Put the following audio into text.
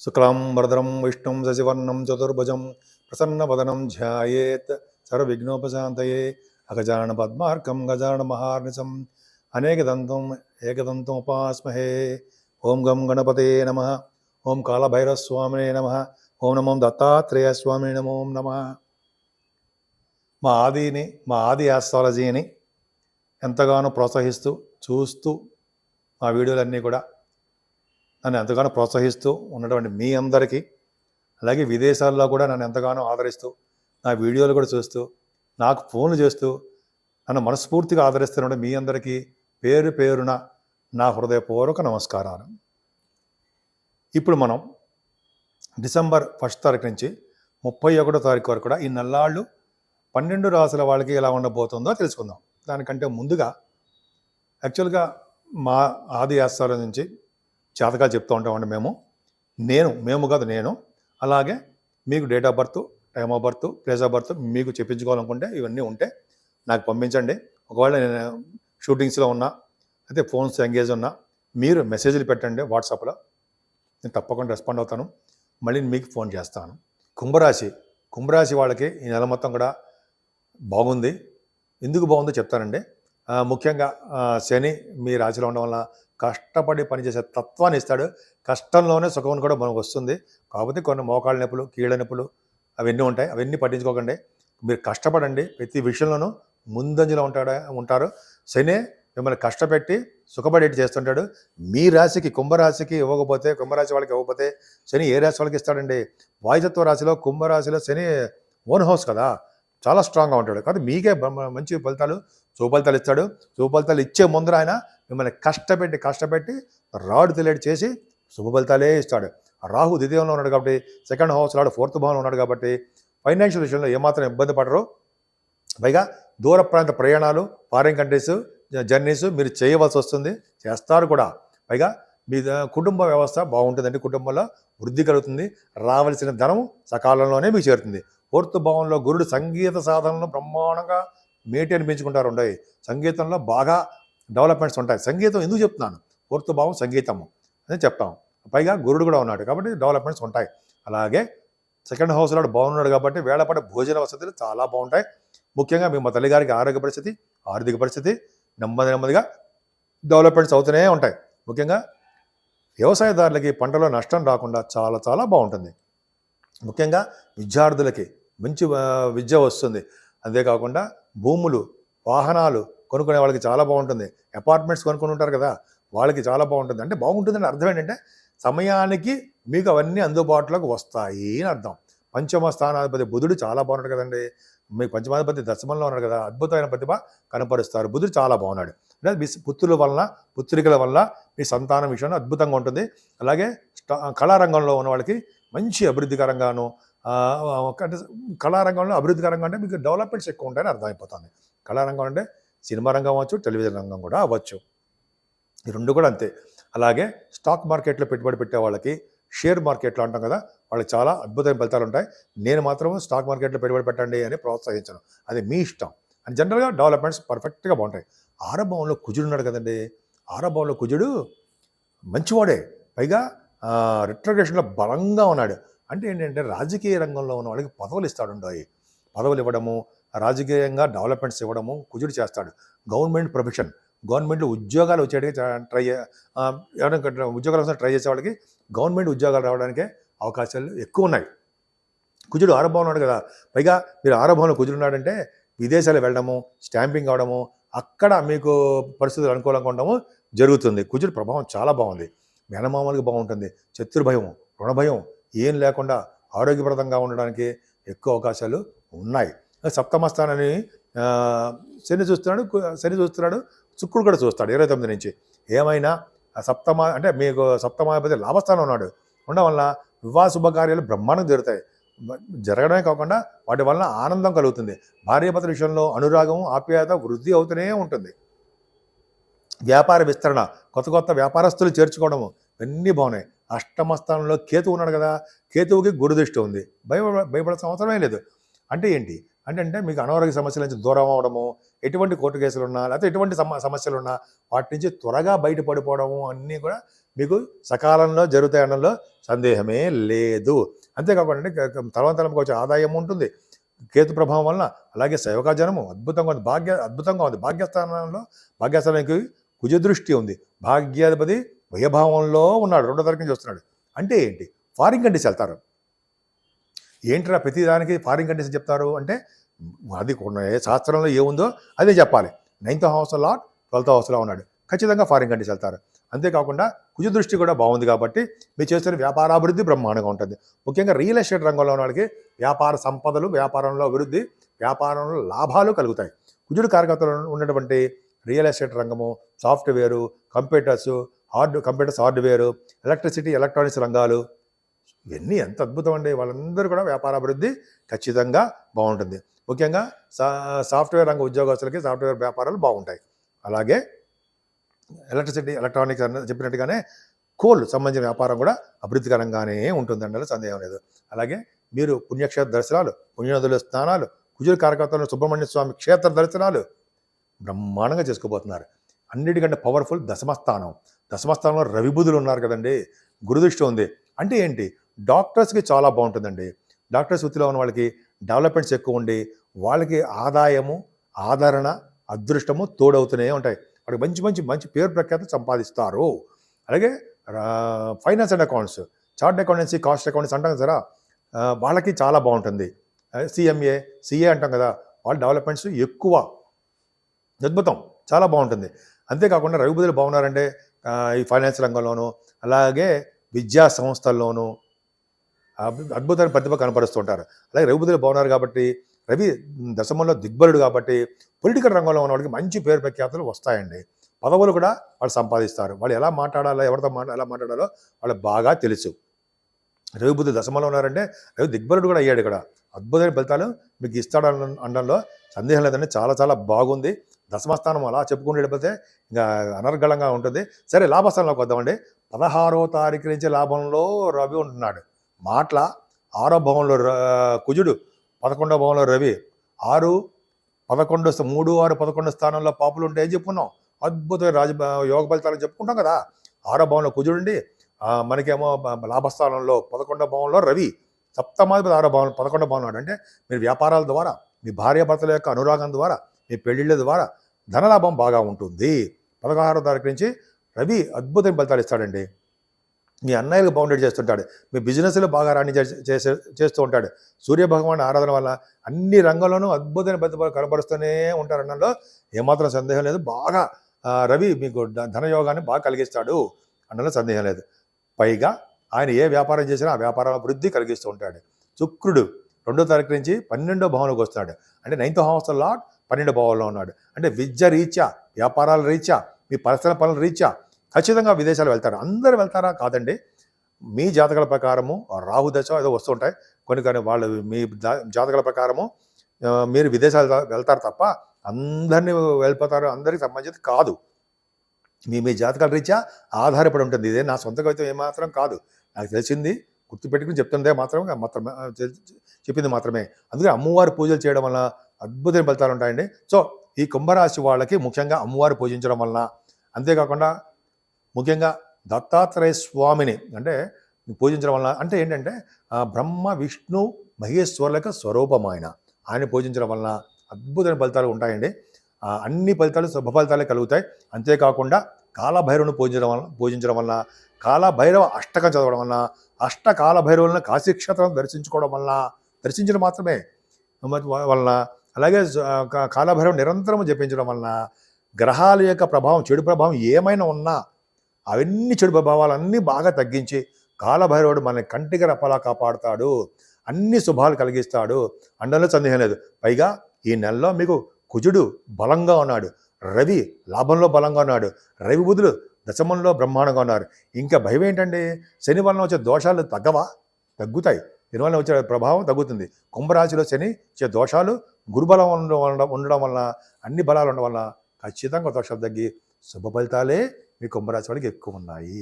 శుక్లాం వరదరం విష్ణుం శశివర్ణం చతుర్భుజం ప్రసన్నవదనం ధ్యాయేత్ సర్వవిఘ్నోపశాంతయే అగజానన పద్మార్కం గజానన మహార్నిశం అనేకదంతం ఏకదంతం ఉపాస్మహే. ఓం గం గణపతే నమః. ఓం కాళభైరవస్వామినే నమః. ఓం నమో దత్తాత్రేయ స్వామినే నమో నమః. మా ఆది ఆస్ట్రాలజీని ఎంతగానో ప్రోత్సహిస్తూ చూస్తూ మా వీడియోలన్నీ కూడా నన్ను ఎంతగానో ప్రోత్సహిస్తూ ఉన్నటువంటి మీ అందరికీ, అలాగే విదేశాల్లో కూడా నన్ను ఎంతగానో ఆదరిస్తూ నా వీడియోలు కూడా చూస్తూ నాకు ఫోన్లు చేస్తూ నన్ను మనస్ఫూర్తిగా ఆదరిస్తున్న మీ అందరికీ పేరు పేరున నా హృదయపూర్వక నమస్కారాలు. ఇప్పుడు మనం డిసెంబర్ 1 తారీఖు నుంచి 31వ తారీఖు వరకు కూడా ఈ నెల్లాళ్ళు 12 రాసుల వాళ్ళకి ఎలా ఉండబోతుందో తెలుసుకుందాం. దానికంటే ముందుగా యాక్చువల్గా మా ఆది ఆస్ట్రాలజీ నుంచి జాతకాలు చెప్తూ ఉంటామండి నేను అలాగే మీకు date of birth, time of birth, place of birth మీకు చెప్పించుకోవాలనుకుంటే ఇవన్నీ ఉంటే నాకు పంపించండి. ఒకవేళ నేను షూటింగ్స్లో ఉన్నా అయితే ఫోన్స్ ఎంగేజ్ ఉన్నా మీరు మెసేజ్లు పెట్టండి వాట్సాప్లో, నేను తప్పకుండా రెస్పాండ్ అవుతాను. మళ్ళీ మీకు ఫోన్ చేస్తాను. కుంభరాశి వాళ్ళకి ఈ నెల మొత్తం కూడా బాగుంది. ఎందుకు బాగుందో చెప్తానండి. ముఖ్యంగా శని మీ రాశిలో ఉండడం వల్ల కష్టపడి పనిచేసే తత్వాన్ని ఇస్తాడు. కష్టంలోనే సుఖం కూడా మనకు వస్తుంది. కాకపోతే కొన్ని మోకాళ్ళ నొప్పులు, కీళ్ళ నొప్పులు అవన్నీ ఉంటాయి. అవన్నీ పట్టించుకోకండి. మీరు కష్టపడండి. ప్రతి విషయంలోనూ ముందంజలో ఉంటారు. శని మిమ్మల్ని కష్టపెట్టి సుఖపడేటి చేస్తుంటాడు. మీ రాశికి కుంభరాశి వాళ్ళకి ఇవ్వకపోతే శని ఏ రాశి వాళ్ళకి ఇస్తాడండి? వాయుతత్వ రాశిలో కుంభరాశిలో శని ఓన్ హౌస్ కదా, చాలా స్ట్రాంగ్గా ఉంటాడు. కాబట్టి మీకే మంచి సుఫలితాలు ఇస్తాడు. సుఫలితాలు ఇచ్చే ముందర ఆయన మిమ్మల్ని కష్టపెట్టి రాడు తెలియడు చేసి శుభ ఫలితాలే ఇస్తాడు. రాహు ద్వితీయంలో ఉన్నాడు కాబట్టి, సెకండ్ హౌస్ రాడు 4th భావంలో ఉన్నాడు కాబట్టి ఫైనాన్షియల్ విషయంలో ఏమాత్రం ఇబ్బంది పడరు. పైగా దూర ప్రాంత ప్రయాణాలు, ఫారిన్ కంట్రీస్ జర్నీస్ మీరు చేయవలసి వస్తుంది, చేస్తారు కూడా. పైగా మీ కుటుంబ వ్యవస్థ బాగుంటుందండి. కుటుంబంలో వృద్ధి కలుగుతుంది. రావలసిన ధనం సకాలంలోనే మీకు చేరుతుంది. 4th భావంలో గురుడు సంగీత సాధనలో బ్రహ్మాండంగా మేటి అనిపించుకుంటారు. సంగీతంలో బాగా డెవలప్మెంట్స్ ఉంటాయి. సంగీతం ఎందుకు చెప్తున్నాను? 4th భావం సంగీతము అని చెప్తాం. పైగా గురుడు కూడా ఉన్నాడు కాబట్టి డెవలప్మెంట్స్ ఉంటాయి. అలాగే సెకండ్ హౌస్లో బాగున్నాడు కాబట్టి వేళపాటి భోజన వసతులు చాలా బాగుంటాయి. ముఖ్యంగా మీ తల్లిగారికి ఆరోగ్య పరిస్థితి, ఆర్థిక పరిస్థితి నెమ్మదిగా డెవలప్మెంట్స్ అవుతూనే ఉంటాయి. ముఖ్యంగా వ్యవసాయదారులకి పంటలో నష్టం రాకుండా చాలా బాగుంటుంది. ముఖ్యంగా విద్యార్థులకి మంచి విద్య వస్తుంది. అంతేకాకుండా భూములు, వాహనాలు కొనుక్కునే వాళ్ళకి చాలా బాగుంటుంది. అపార్ట్మెంట్స్ కొనుక్కొని ఉంటారు కదా, వాళ్ళకి చాలా బాగుంటుంది. అంటే బాగుంటుందని అర్థం ఏంటంటే సమయానికి మీకు అవన్నీ అందుబాటులోకి వస్తాయి అని అర్థం. పంచమ స్థానాధిపతి బుధుడు చాలా బాగున్నాడు కదండి. మీకు పంచమాధిపతి దశమంలో ఉన్నాడు కదా, అద్భుతమైన ప్రతిభ కనపరుస్తారు. బుధుడు చాలా బాగున్నాడు. అంటే మీ పుత్రికల వల్ల మీ సంతానం విషయంలో అద్భుతంగా ఉంటుంది. అలాగే కళారంగంలో ఉన్న వాళ్ళకి మంచి అభివృద్ధికరంగాను, అంటే కళారంగంలో అభివృద్ధికరంగా అంటే మీకు డెవలప్మెంట్స్ ఎక్కువ ఉంటాయని అర్థమైపోతుంది. కళారంగం అంటే సినిమా రంగం అవ్వచ్చు, టెలివిజన్ రంగం కూడా అవ్వచ్చు. ఈ రెండు కూడా అంతే. అలాగే స్టాక్ మార్కెట్లో పెట్టుబడి పెట్టే వాళ్ళకి, షేర్ మార్కెట్లో అంటాం కదా, వాళ్ళకి చాలా అద్భుతమైన ఫలితాలు ఉంటాయి. నేను మాత్రం స్టాక్ మార్కెట్లో పెట్టుబడి పెట్టండి అని ప్రోత్సహించను. అది మీ ఇష్టం. అని జనరల్గా డెవలప్మెంట్స్ పర్ఫెక్ట్గా బాగుంటాయి. ఆరభావంలో కుజుడు ఉన్నాడు కదండి. ఆరభావంలో కుజుడు మంచివాడే. పైగా రిట్రోగ్రేషన్లో బలంగా ఉన్నాడు. అంటే ఏంటంటే రాజకీయ రంగంలో ఉన్న వాళ్ళకి పదవులు ఇస్తాడు. పదవులు ఇవ్వడము, రాజకీయంగా డెవలప్మెంట్స్ ఇవ్వడము కుజుడు చేస్తాడు. గవర్నమెంట్లో ఉద్యోగాలు వచ్చేటికి ఉద్యోగాల కోసం ట్రై చేసే వాళ్ళకి గవర్నమెంట్ ఉద్యోగాలు రావడానికే అవకాశాలు ఎక్కువ ఉన్నాయి. కుజుడు ఆరంభంలో ఉన్నాడు కదా. పైగా మీరు ఆరంభంలో కుజుడు ఉన్నాడంటే విదేశాలు వెళ్ళడము, స్టాంపింగ్ అవడము, అక్కడ మీకు పరిస్థితులు అనుకూలంగా ఉండడము జరుగుతుంది. కుజుడు ప్రభావం చాలా బాగుంది. మేనమామలకి బాగుంటుంది. శత్రు భయం, రుణ భయం ఏం లేకుండా ఆరోగ్యప్రదంగా ఉండడానికి ఎక్కువ అవకాశాలు ఉన్నాయి. సప్తమ స్థానాన్ని శని చూస్తున్నాడు, శుక్రుడు కూడా చూస్తాడు 29 నుంచి. ఏమైనా అంటే మీకు సప్తమాధిపతి లాభస్థానం ఉండడం వల్ల వివాహ శుభకార్యాలు బ్రహ్మాండంగా జరగడమే కాకుండా వాటి వలన ఆనందం కలుగుతుంది. భార్యాభర్తల విషయంలో అనురాగం, ఆప్యాయత వృద్ధి అవుతూనే ఉంటుంది. వ్యాపార విస్తరణ, కొత్త వ్యాపారస్తులు చేర్చుకోవడము ఇవన్నీ బాగున్నాయి. అష్టమ స్థానంలో కేతువు ఉన్నాడు కదా, కేతువుకి గురుదృష్టి ఉంది. భయపడాల్సిన అవసరమే లేదు. అంటే ఏంటి అంటే మీకు అనారోగ్య సమస్యల నుంచి దూరం అవడము, ఎటువంటి కోర్టు కేసులు ఉన్నా లేకపోతే ఎటువంటి సమస్యలు ఉన్నా వాటి నుంచి త్వరగా బయటపడిపోవడము అన్నీ కూడా మీకు సకాలంలో జరుగుతాయి అనడంలో సందేహమే లేదు. అంతేకాకుండా తలవంతలంకి వచ్చే ఆదాయం ఉంటుంది కేతు ప్రభావం వలన. అలాగే శైవకాజనము అద్భుతంగా ఉంది, అద్భుతంగా ఉంది. భాగ్యస్థానానికి కుజ దృష్టి ఉంది. భాగ్యాధిపతి వ్యయభావంలో ఉన్నాడు, 2వ తారీఖు నుంచి వస్తున్నాడు. అంటే ఏంటి? ఫారిన్ కంట్రీస్ వెళ్తారు. ఏంట్రా ప్రతిదానికి ఫారిన్ కంట్రీస్ చెప్తారు అంటే అది ఏ శాస్త్రంలో ఏముందో అదే చెప్పాలి. 9th హౌస్లో 12th హౌస్లో ఉన్నాడు, ఖచ్చితంగా ఫారిన్ కంట్రీస్ వెళ్తారు. అంతేకాకుండా కుజ దృష్టి కూడా బాగుంది కాబట్టి మీరు చేస్తున్న వ్యాపారాభివృద్ధి బ్రహ్మాండంగా ఉంటుంది. ముఖ్యంగా రియల్ ఎస్టేట్ రంగంలో ఉన్న వాళ్ళకి వ్యాపార సంపదలు, వ్యాపారంలో అభివృద్ధి, వ్యాపారంలో లాభాలు కలుగుతాయి. కుజుడు కారకత్వంలో ఉన్నటువంటి రియల్ ఎస్టేట్ రంగము, software, computers hardware, electricity, electronics రంగాలు, ఇవన్నీ ఎంత అద్భుతం అండి. వాళ్ళందరూ కూడా వ్యాపారాభివృద్ధి ఖచ్చితంగా బాగుంటుంది. ముఖ్యంగా సాఫ్ట్వేర్ రంగ ఉద్యోగస్తులకి సాఫ్ట్వేర్ వ్యాపారాలు బాగుంటాయి. అలాగే ఎలక్ట్రిసిటీ, ఎలక్ట్రానిక్స్ చెప్పినట్టుగానే కోల్ సంబంధించిన వ్యాపారం కూడా అభివృద్ధికరంగానే ఉంటుందండి, సందేహం లేదు. అలాగే మీరు పుణ్యక్షేత్ర దర్శనాలు, పుణ్యనదుల స్నానాలు, కుజుడు కారకత్వంలో సుబ్రహ్మణ్య స్వామి క్షేత్ర దర్శనాలు బ్రహ్మాండంగా చేసుకోబోతున్నారు. అన్నిటికంటే పవర్ఫుల్ దశమస్థానంలో రవి బుధులు ఉన్నారు కదండి, గురుదృష్టి ఉంది. అంటే ఏంటి? డాక్టర్స్కి చాలా బాగుంటుందండి. డాక్టర్స్ వృత్తిలో ఉన్న వాళ్ళకి డెవలప్మెంట్స్ ఎక్కువ ఉండి వాళ్ళకి ఆదాయము, ఆదరణ, అదృష్టము తోడవుతూనే ఉంటాయి. వాళ్ళకి మంచి మంచి మంచి పేరు ప్రఖ్యాతి సంపాదిస్తారు. అలాగే finance and accounts, chart accountancy, cost accounts అంటాం కదా, వాళ్ళకి చాలా బాగుంటుంది. సిఏ అంటాం కదా, వాళ్ళ డెవలప్మెంట్స్ ఎక్కువ, అద్భుతం, చాలా బాగుంటుంది. అంతేకాకుండా రవి బుధులు బాగున్నారంటే ఈ ఫైనాన్స్ రంగంలోనూ అలాగే విద్యా సంస్థల్లోనూ అద్భుతమైన ప్రతిభ కనపరుస్తుంటారు. అలాగే రవి బుధులు బాగున్నారు కాబట్టి, రవి దశమంలో దిగ్బలుడు కాబట్టి పొలిటికల్ రంగంలో ఉన్న వాళ్ళకి మంచి పేరు ప్రఖ్యాతులు వస్తాయండి. పదవులు కూడా వాళ్ళు సంపాదిస్తారు. వాళ్ళు ఎలా మాట్లాడాలో, ఎవరితో ఎలా మాట్లాడాలో వాళ్ళకి బాగా తెలుసు. రవి బుధులు దశమంలో ఉన్నారంటే రవి దిగ్బలుడు కూడా అయ్యాడు. ఇక్కడ అద్భుతమైన ఫలితాలు మీకు ఇస్తాడు అనడంలో సందేహం లేదండి. చాలా చాలా బాగుంది. దశమస్థానం అలా చెప్పుకుంటూ వెళ్ళిపోతే ఇంకా అనర్గళంగా ఉంటుంది. సరే, లాభస్థానంలోకి వద్దామండి. 16వ తారీఖు నుంచి లాభంలో రవి ఉంటున్నాడు. మాటల 6వ భావంలో కుజుడు, 11వ భావంలో రవి, 6, 11, 3, 6, 11 స్థానంలో పాపులు ఉంటే ఏం చెప్పుకున్నాం? అద్భుతమైన యోగ ఫలితాలు చెప్పుకుంటాం కదా. 6వ భావంలో కుజుడు ఉండి మనకేమో లాభస్థానంలో 11వ భావంలో రవి, సప్తమాధిపతి 6వ భావం 11వ భావం. అంటే మీరు వ్యాపారాల ద్వారా, మీ భార్యాభర్తల యొక్క అనురాగం ద్వారా, మీ పెళ్లిళ్ళ ద్వారా ధనలాభం బాగా ఉంటుంది. 16వ తారీఖు నుంచి రవి అద్భుతమైన ఫలితాలు ఇస్తాడండి. మీ అన్నయ్యలకు బౌండెడ్ చేస్తుంటాడు, మీ బిజినెస్లో బాగా రాణి చేస్తూ ఉంటాడు. సూర్యభగవాన్ ఆరాధన వల్ల అన్ని రంగంలోనూ అద్భుతమైన ప్రతిభ కనబరుస్తూనే ఉంటారు అనడంలో ఏమాత్రం సందేహం లేదు. బాగా రవి మీకు ధనయోగాన్ని బాగా కలిగిస్తాడు అనడంలో సందేహం లేదు. పైగా ఆయన ఏ వ్యాపారం చేసినా ఆ వ్యాపారం అభివృద్ధి కలిగిస్తూ ఉంటాడు. శుక్రుడు 2వ తారీఖు నుంచి 12వ భావంలోకి వస్తున్నాడు. అంటే 9th హౌస్ లార్డ్ 12వ భావంలో ఉన్నాడు. అంటే విద్య రీత్యా, వ్యాపారాల రీత్యా, మీ పర్సనల్ పనుల రీత్యా ఖచ్చితంగా విదేశాలు వెళ్తారు. అందరూ వెళ్తారా? కాదండి. మీ జాతకాల ప్రకారము రాహు దశ ఏదో వస్తుంటాయి కొన్ని వాళ్ళు మీ జాతకాల ప్రకారము మీరు విదేశాలు వెళ్తారు తప్ప అందరినీ వెళ్ళిపోతారు, అందరికీ సంబంధించి కాదు. మీ జాతకాల రీత్యా ఆధారపడి ఉంటుంది. ఇదే నా సొంత కవిత్వం ఏమాత్రం కాదు, నాకు తెలిసింది గుర్తుపెట్టుకుని చెప్తుందే చెప్పింది మాత్రమే. అందుకే అమ్మవారి పూజలు చేయడం వలన అద్భుతమైన ఫలితాలు ఉంటాయండి. సో ఈ కుంభరాశి వాళ్ళకి ముఖ్యంగా అమ్మవారి పూజించడం వలన, అంతేకాకుండా ముఖ్యంగా దత్తాత్రేయ స్వామిని అంటే పూజించడం వలన, అంటే ఏంటంటే బ్రహ్మ విష్ణు మహేశ్వరులకు స్వరూపం ఆయన పూజించడం వలన అద్భుతమైన ఫలితాలు ఉంటాయండి. అన్ని ఫలితాలు శుభ ఫలితాలే కలుగుతాయి. అంతేకాకుండా కాలభైరవుని పూజించడం వలన, కాలభైరవ అష్టకం చదవడం వలన, కాలభైరవులను కాశీక్షేత్రం దర్శించడం మాత్రమే వలన, అలాగే కాలభైరవ నిరంతరం జపించడం వలన గ్రహాల యొక్క ప్రభావం, చెడు ప్రభావం ఏమైనా ఉన్నా అవన్నీ చెడు ప్రభావాలన్నీ బాగా తగ్గించి కాలభైరవుడు మన కంటికి రెప్పలా కాపాడుతాడు, అన్ని శుభాలు కలిగిస్తాడు అనడంలో సందేహం లేదు. పైగా ఈ నెలలో మీకు కుజుడు బలంగా ఉన్నాడు, రవి లాభంలో బలంగా ఉన్నాడు, రవి బుధులు దశమంలో బ్రహ్మాండంగా ఉన్నారు. ఇంకా భయం ఏంటండి? శని వలన వచ్చే దోషాలు తగ్గుతాయి, దీనివల్ల వచ్చే ప్రభావం తగ్గుతుంది. కుంభరాశిలో శని వచ్చే దోషాలు గురుబలం ఉండడం వలన, అన్ని బలాలు ఉండడం వలన ఖచ్చితంగా దోషాలు తగ్గి శుభ ఫలితాలే మీ కుంభరాశి వాళ్ళకి ఎక్కువ ఉన్నాయి.